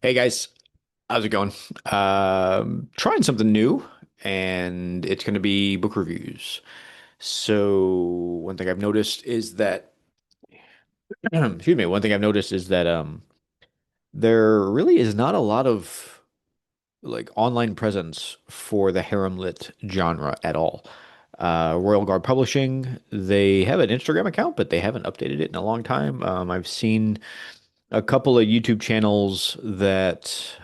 Hey guys, how's it going? Trying something new, and it's going to be book reviews. So one thing I've noticed is that, excuse me, one thing I've noticed is that there really is not a lot of like online presence for the haremlit genre at all. Royal Guard Publishing, they have an Instagram account, but they haven't updated it in a long time. I've seen a couple of YouTube channels that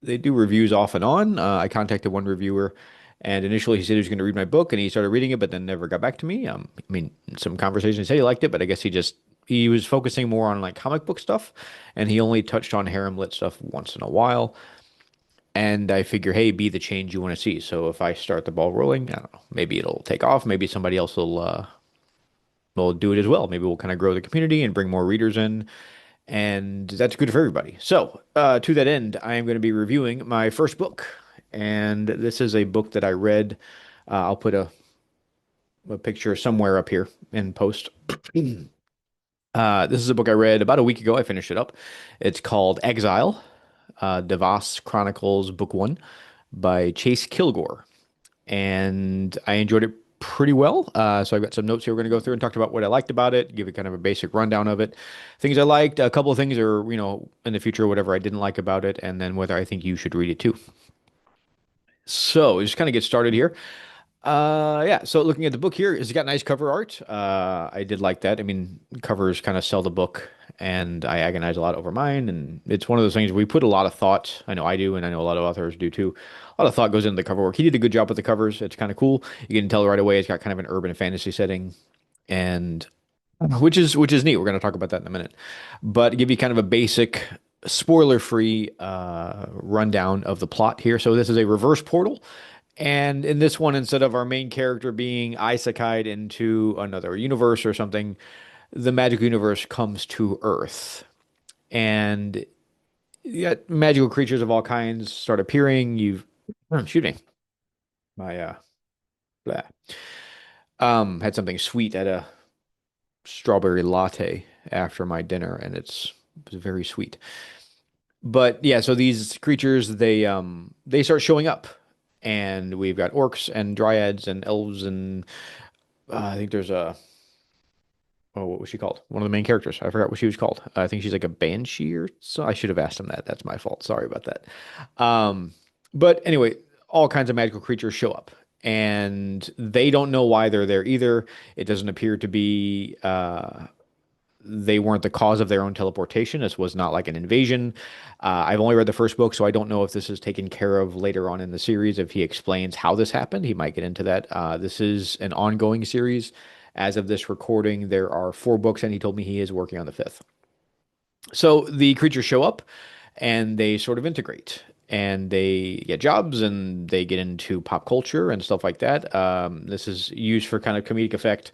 they do reviews off and on. I contacted one reviewer, and initially he said he was going to read my book, and he started reading it, but then never got back to me. I mean, some conversations he said he liked it, but I guess he was focusing more on like comic book stuff, and he only touched on harem lit stuff once in a while. And I figure, hey, be the change you want to see. So if I start the ball rolling, I don't know, maybe it'll take off. Maybe somebody else will do it as well. Maybe we'll kind of grow the community and bring more readers in, and that's good for everybody. So, to that end, I am going to be reviewing my first book, and this is a book that I read. I'll put a picture somewhere up here in post. This is a book I read about a week ago. I finished it up. It's called Exile, Devos Chronicles, Book One by Chase Kilgore, and I enjoyed it pretty well. So I've got some notes here we're going to go through and talk about what I liked about it, give you kind of a basic rundown of it. Things I liked, a couple of things are, in the future, whatever I didn't like about it, and then whether I think you should read it too. So just kind of get started here. Yeah, so looking at the book here, it's got nice cover art. I did like that. I mean, covers kind of sell the book, and I agonize a lot over mine. And it's one of those things we put a lot of thought. I know I do, and I know a lot of authors do too. A lot of thought goes into the cover work. He did a good job with the covers. It's kind of cool. You can tell right away it's got kind of an urban fantasy setting, and which is neat. We're going to talk about that in a minute, but give you kind of a basic, spoiler-free rundown of the plot here. So this is a reverse portal. And in this one, instead of our main character being isekai'd into another universe or something, the magic universe comes to Earth. And yet magical creatures of all kinds start appearing. Excuse me, my blah. Had something sweet at a strawberry latte after my dinner, and it was very sweet. But yeah, so these creatures they start showing up, and we've got orcs and dryads and elves and I think there's a what was she called? One of the main characters. I forgot what she was called. I think she's like a banshee or so. I should have asked him that. That's my fault. Sorry about that. Um, but anyway, all kinds of magical creatures show up, and they don't know why they're there either. It doesn't appear to be they weren't the cause of their own teleportation. This was not like an invasion. I've only read the first book, so I don't know if this is taken care of later on in the series. If he explains how this happened, he might get into that. This is an ongoing series. As of this recording, there are four books, and he told me he is working on the fifth. So the creatures show up and they sort of integrate and they get jobs and they get into pop culture and stuff like that. This is used for kind of comedic effect.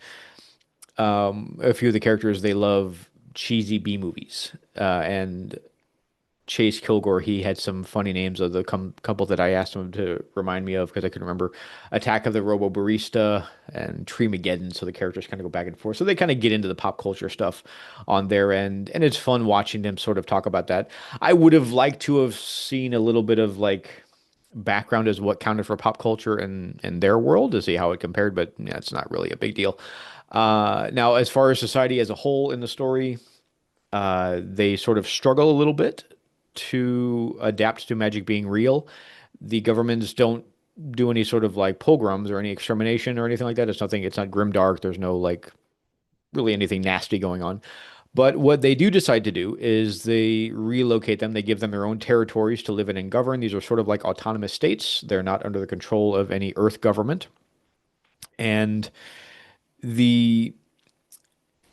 A few of the characters, they love cheesy B movies. And Chase Kilgore, he had some funny names of the couple that I asked him to remind me of because I couldn't remember. Attack of the Robo Barista and Treemageddon. So the characters kind of go back and forth. So they kind of get into the pop culture stuff on their end. And it's fun watching them sort of talk about that. I would have liked to have seen a little bit of like background as what counted for pop culture in their world to see how it compared, but yeah, it's not really a big deal. Now, as far as society as a whole in the story, they sort of struggle a little bit to adapt to magic being real. The governments don't do any sort of like pogroms or any extermination or anything like that. It's not grimdark. There's no like really anything nasty going on. But what they do decide to do is they relocate them. They give them their own territories to live in and govern. These are sort of like autonomous states. They're not under the control of any Earth government. And the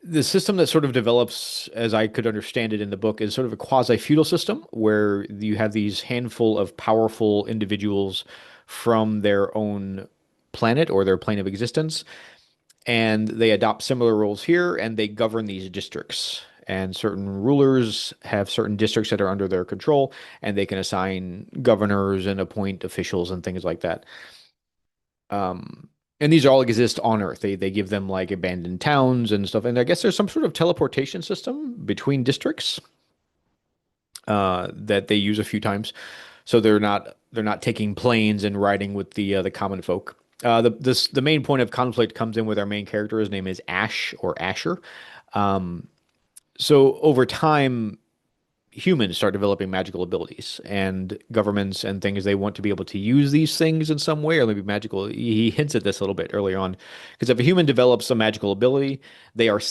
the system that sort of develops, as I could understand it in the book, is sort of a quasi-feudal system where you have these handful of powerful individuals from their own planet or their plane of existence, and they adopt similar rules here, and they govern these districts. And certain rulers have certain districts that are under their control, and they can assign governors and appoint officials and things like that. And these all exist on Earth. They give them like abandoned towns and stuff. And I guess there's some sort of teleportation system between districts. that they use a few times. So they're not taking planes and riding with the common folk. The main point of conflict comes in with our main character. His name is Ash or Asher. So over time, humans start developing magical abilities, and governments and things they want to be able to use these things in some way, or maybe magical. He hints at this a little bit earlier on, because if a human develops a magical ability, they are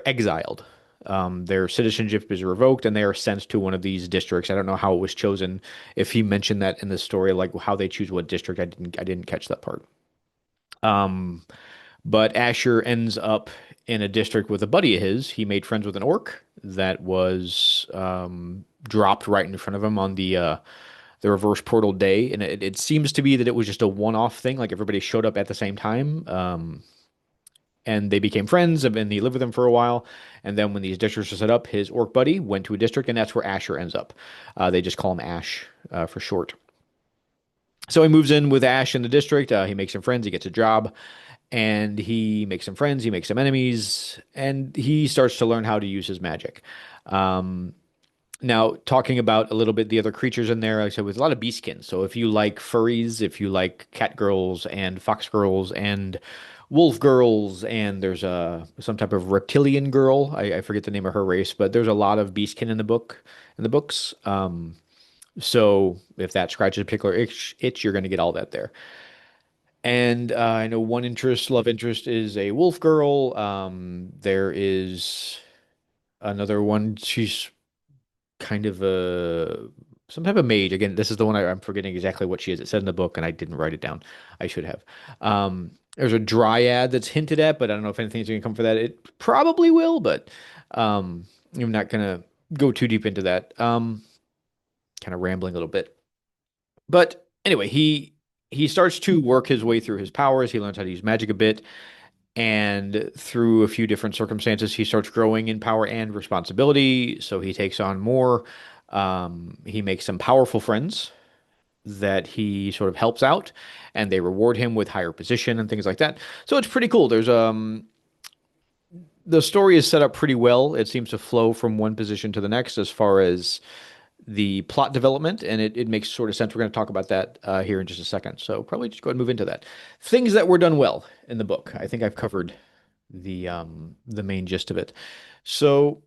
exiled. Their citizenship is revoked, and they are sent to one of these districts. I don't know how it was chosen. If he mentioned that in the story, like how they choose what district, I didn't catch that part. Um, but Asher ends up in a district with a buddy of his. He made friends with an orc that was dropped right in front of him on the reverse portal day, and it seems to be that it was just a one-off thing. Like everybody showed up at the same time, and they became friends, and he lived with them for a while. And then when these districts were set up, his orc buddy went to a district, and that's where Asher ends up. They just call him Ash for short. So he moves in with Ash in the district. He makes some friends. He gets a job, and he makes some friends. He makes some enemies, and he starts to learn how to use his magic. Um, Now, talking about a little bit the other creatures in there, like I said, with a lot of beastkin. So if you like furries, if you like cat girls and fox girls and wolf girls, and there's some type of reptilian girl, I forget the name of her race, but there's a lot of beastkin in the books. So if that scratches a particular itch, you're going to get all that there. And I know one love interest, is a wolf girl. There is another one. She's kind of some type of mage. Again, this is the one I'm forgetting exactly what she is. It said in the book, and I didn't write it down. I should have. There's a dryad that's hinted at, but I don't know if anything's going to come for that. It probably will, but um, I'm not going to go too deep into that. Kind of rambling a little bit. But anyway, he starts to work his way through his powers. He learns how to use magic a bit, and through a few different circumstances, he starts growing in power and responsibility. So he takes on more. He makes some powerful friends that he sort of helps out, and they reward him with higher position and things like that. So it's pretty cool. There's the story is set up pretty well. It seems to flow from one position to the next as far as the plot development, and it makes sort of sense. We're going to talk about that here in just a second. So probably just go ahead and move into that. Things that were done well in the book. I think I've covered the main gist of it. So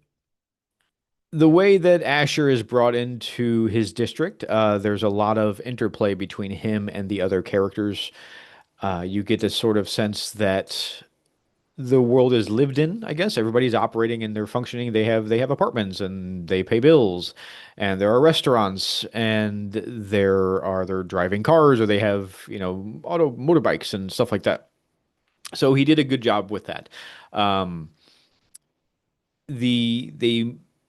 the way that Asher is brought into his district, there's a lot of interplay between him and the other characters. You get this sort of sense that the world is lived in, I guess. Everybody's operating and they're functioning. They have apartments and they pay bills, and there are restaurants, and they're driving cars, or they have, auto motorbikes and stuff like that. So he did a good job with that. Um, the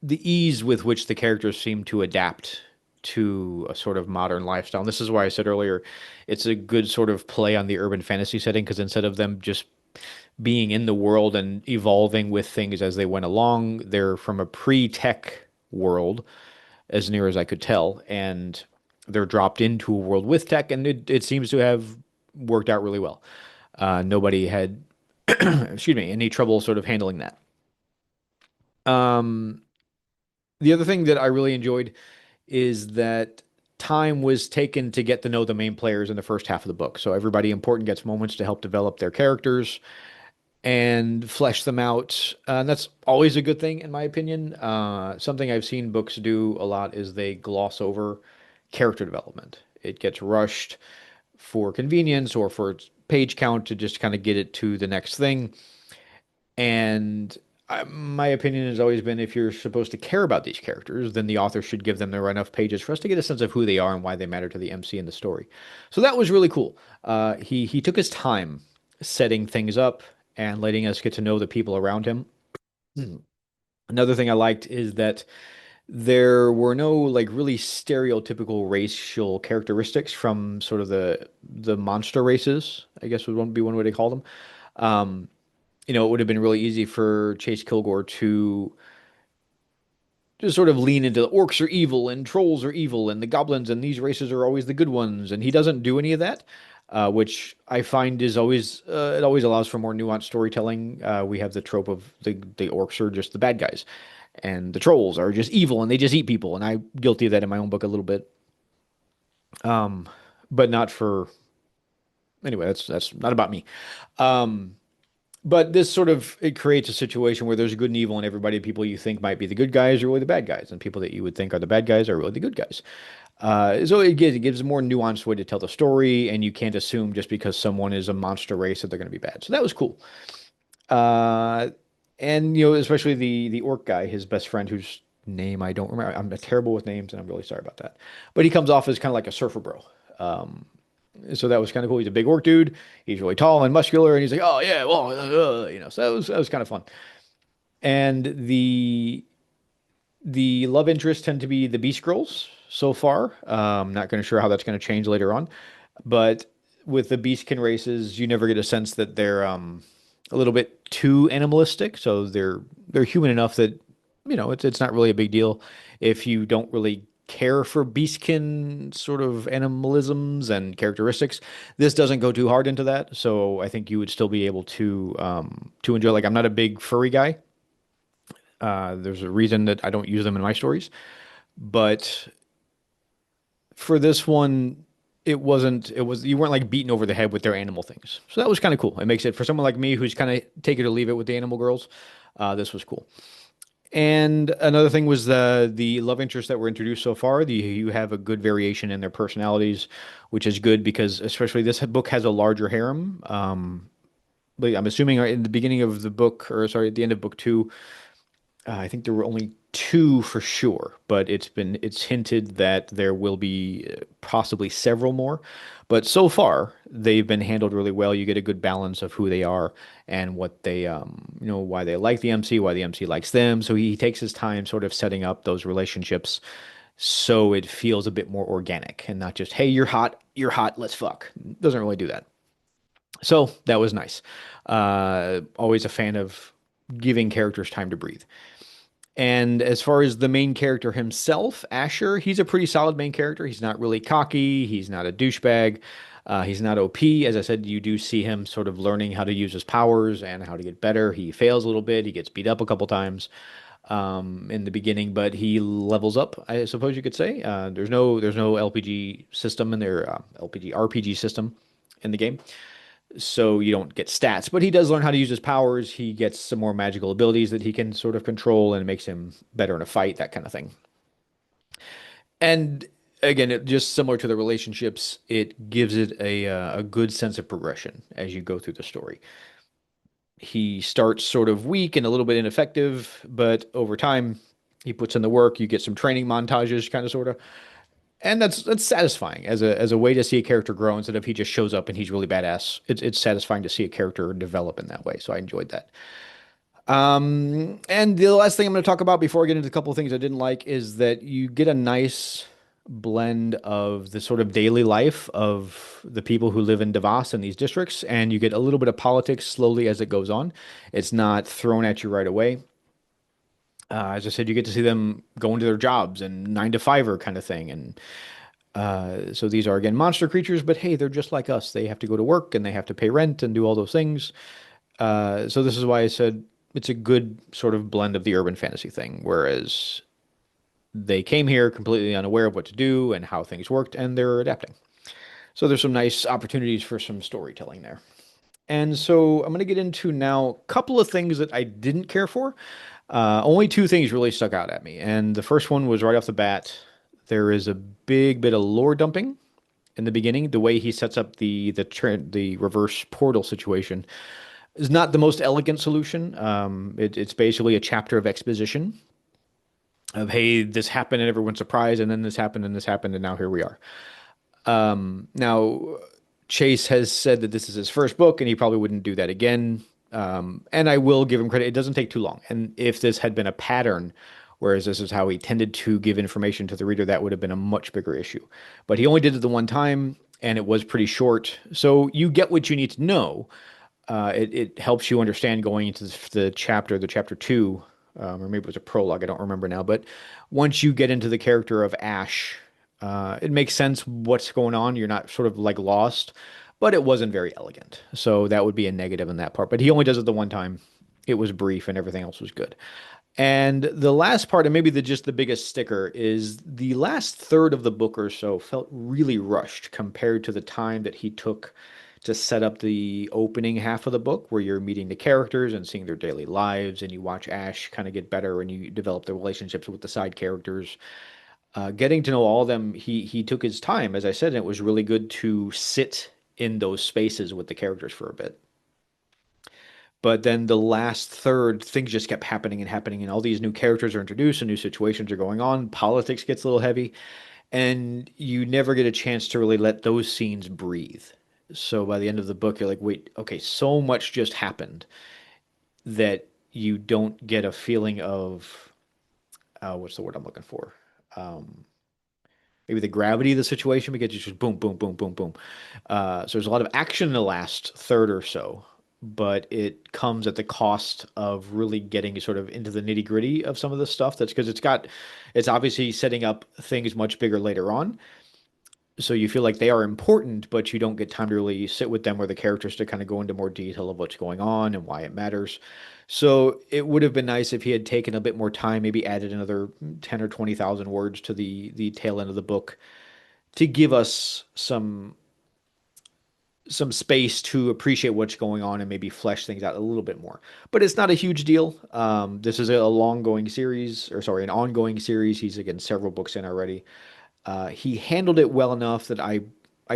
ease with which the characters seem to adapt to a sort of modern lifestyle. And this is why I said earlier, it's a good sort of play on the urban fantasy setting, because instead of them just being in the world and evolving with things as they went along, they're from a pre-tech world, as near as I could tell, and they're dropped into a world with tech, and it seems to have worked out really well. Nobody had, excuse me, any trouble sort of handling that. Um, the other thing that I really enjoyed is that time was taken to get to know the main players in the first half of the book. So everybody important gets moments to help develop their characters and flesh them out. And that's always a good thing, in my opinion. Something I've seen books do a lot is they gloss over character development. It gets rushed for convenience or for its page count to just kind of get it to the next thing. And my opinion has always been, if you're supposed to care about these characters, then the author should give them the enough pages for us to get a sense of who they are and why they matter to the MC and the story. So that was really cool. He took his time setting things up and letting us get to know the people around him. Another thing I liked is that there were no like really stereotypical racial characteristics from sort of the monster races, I guess would be one way to call them. Um, it would have been really easy for Chase Kilgore to just sort of lean into the orcs are evil and trolls are evil and the goblins and these races are always the good ones, and he doesn't do any of that. which I find is always it always allows for more nuanced storytelling. We have the trope of the orcs are just the bad guys, and the trolls are just evil and they just eat people. And I'm guilty of that in my own book a little bit, but not for anyway. That's not about me. Um, but this sort of it creates a situation where there's good and evil, and everybody, people you think might be the good guys are really the bad guys, and people that you would think are the bad guys are really the good guys. So it gives a more nuanced way to tell the story, and you can't assume just because someone is a monster race that they're going to be bad. So that was cool. Uh, and especially the orc guy, his best friend, whose name I don't remember. I'm terrible with names, and I'm really sorry about that. But he comes off as kind of like a surfer bro. So that was kind of cool. He's a big orc dude. He's really tall and muscular, and he's like, "Oh yeah, well, So that was kind of fun. And the love interests tend to be the Beast Girls so far. Not going to sure how that's going to change later on, but with the Beastkin races, you never get a sense that they're a little bit too animalistic. So they're human enough that it's not really a big deal if you don't really care for Beastkin sort of animalisms and characteristics. This doesn't go too hard into that, so I think you would still be able to enjoy. Like I'm not a big furry guy. There's a reason that I don't use them in my stories, but for this one, it was you weren't like beaten over the head with their animal things. So that was kind of cool. It makes it for someone like me who's kind of take it or leave it with the animal girls. This was cool. And another thing was the love interests that were introduced so far. You have a good variation in their personalities, which is good because especially this book has a larger harem. But I'm assuming in the beginning of the book, or sorry, at the end of book two, I think there were only two for sure, but it's hinted that there will be possibly several more. But so far, they've been handled really well. You get a good balance of who they are and what they why they like the MC, why the MC likes them. So he takes his time sort of setting up those relationships so it feels a bit more organic and not just, hey, you're hot, let's fuck. Doesn't really do that. So that was nice. Always a fan of giving characters time to breathe. And as far as the main character himself, Asher, he's a pretty solid main character. He's not really cocky. He's not a douchebag. He's not OP. As I said, you do see him sort of learning how to use his powers and how to get better. He fails a little bit. He gets beat up a couple times in the beginning, but he levels up, I suppose you could say. There's no LPG system in their LPG RPG system in the game, so you don't get stats, but he does learn how to use his powers. He gets some more magical abilities that he can sort of control and it makes him better in a fight, that kind of thing. And again, just similar to the relationships, it gives it a good sense of progression as you go through the story. He starts sort of weak and a little bit ineffective, but over time, he puts in the work. You get some training montages, kind of sort of, and that's satisfying as a way to see a character grow instead of he just shows up and he's really badass. It's satisfying to see a character develop in that way. So I enjoyed that. And the last thing I'm going to talk about before I get into a couple of things I didn't like is that you get a nice blend of the sort of daily life of the people who live in Devos and these districts, and you get a little bit of politics slowly as it goes on. It's not thrown at you right away. As I said, you get to see them go into their jobs and nine to fiver kind of thing. And so these are again monster creatures, but hey, they're just like us. They have to go to work and they have to pay rent and do all those things. So this is why I said it's a good sort of blend of the urban fantasy thing, whereas they came here completely unaware of what to do and how things worked, and they're adapting. So there's some nice opportunities for some storytelling there. And so I'm going to get into now a couple of things that I didn't care for. Only two things really stuck out at me. And the first one was right off the bat. There is a big bit of lore dumping in the beginning. The way he sets up the reverse portal situation is not the most elegant solution. It's basically a chapter of exposition of, hey, this happened and everyone's surprised, and then this happened and this happened, and now here we are. Now, Chase has said that this is his first book, and he probably wouldn't do that again. And I will give him credit. It doesn't take too long. And if this had been a pattern, whereas this is how he tended to give information to the reader, that would have been a much bigger issue. But he only did it the one time, and it was pretty short. So you get what you need to know. It helps you understand going into the chapter two, or maybe it was a prologue. I don't remember now. But once you get into the character of Ash, it makes sense what's going on. You're not sort of like lost. but it wasn't very elegant. So that would be a negative in that part. But he only does it the one time. It was brief and everything else was good. And the last part, and maybe just the biggest sticker, is the last third of the book or so felt really rushed compared to the time that he took to set up the opening half of the book, where you're meeting the characters and seeing their daily lives, and you watch Ash kind of get better, and you develop the relationships with the side characters. Getting to know all of them, he took his time, as I said, and it was really good to sit in those spaces with the characters for a bit. But then the last third, things just kept happening and happening, and all these new characters are introduced and new situations are going on. Politics gets a little heavy, and you never get a chance to really let those scenes breathe. So by the end of the book, you're like, wait, okay, so much just happened that you don't get a feeling of what's the word I'm looking for? Um, Maybe the gravity of the situation because it's just boom, boom, boom, boom, boom. So there's a lot of action in the last third or so, but it comes at the cost of really getting sort of into the nitty gritty of some of the stuff. That's because it's obviously setting up things much bigger later on. So you feel like they are important, but you don't get time to really sit with them or the characters to kind of go into more detail of what's going on and why it matters. So it would have been nice if he had taken a bit more time, maybe added another 10 or 20,000 words to the tail end of the book to give us some space to appreciate what's going on and maybe flesh things out a little bit more. But it's not a huge deal. This is a long going series, or sorry, an ongoing series. He's again several books in already. He handled it well enough that I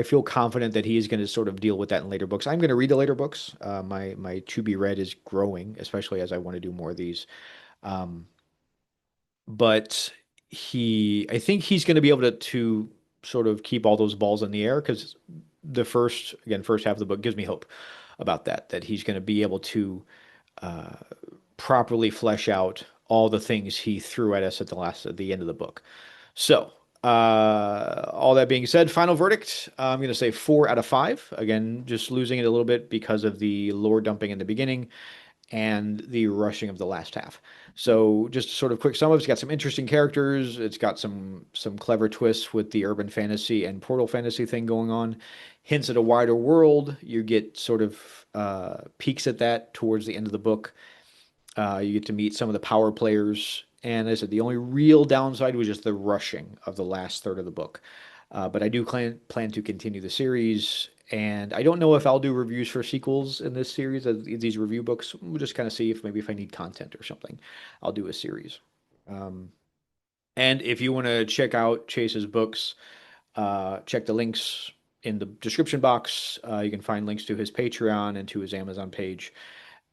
feel confident that he is going to sort of deal with that in later books. I'm going to read the later books. My to be read is growing, especially as I want to do more of these. Um, but I think he's going to be able to sort of keep all those balls in the air because first half of the book gives me hope about that he's going to be able to uh, properly flesh out all the things he threw at us at the end of the book. So, all that being said, final verdict, I'm going to say 4 out of 5. Again, just losing it a little bit because of the lore dumping in the beginning and the rushing of the last half. So just sort of quick sum up, it's got some interesting characters. It's got some clever twists with the urban fantasy and portal fantasy thing going on. Hints at a wider world. You get sort of peeks at that towards the end of the book. You get to meet some of the power players. And as I said, the only real downside was just the rushing of the last third of the book. But I do plan to continue the series. And I don't know if I'll do reviews for sequels in this series, these review books. We'll just kind of see if I need content or something, I'll do a series. Um, and if you want to check out Chase's books, check the links in the description box. You can find links to his Patreon and to his Amazon page.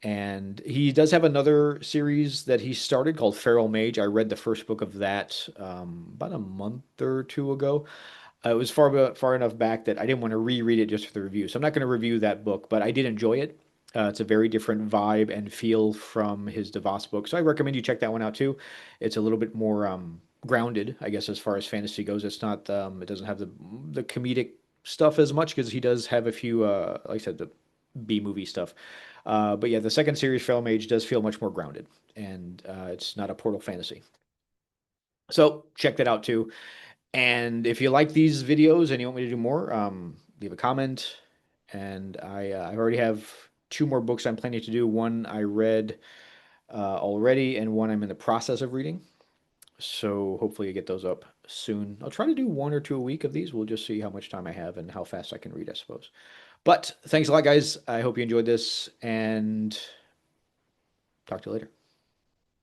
And he does have another series that he started called Feral Mage. I read the first book of that about a month or two ago. It was far enough back that I didn't want to reread it just for the review. So I'm not going to review that book, but I did enjoy it. It's a very different vibe and feel from his DeVos book. So I recommend you check that one out too. It's a little bit more grounded, I guess, as far as fantasy goes. It doesn't have the comedic stuff as much because he does have a few, like I said, the B movie stuff. But yeah, the second series, Feral Mage, does feel much more grounded, and it's not a portal fantasy. So check that out too. And if you like these videos and you want me to do more, leave a comment. And I already have 2 more books I'm planning to do. One I read already, and one I'm in the process of reading. So hopefully you get those up soon. I'll try to do 1 or 2 a week of these. We'll just see how much time I have and how fast I can read, I suppose. But thanks a lot, guys. I hope you enjoyed this, and talk to you later.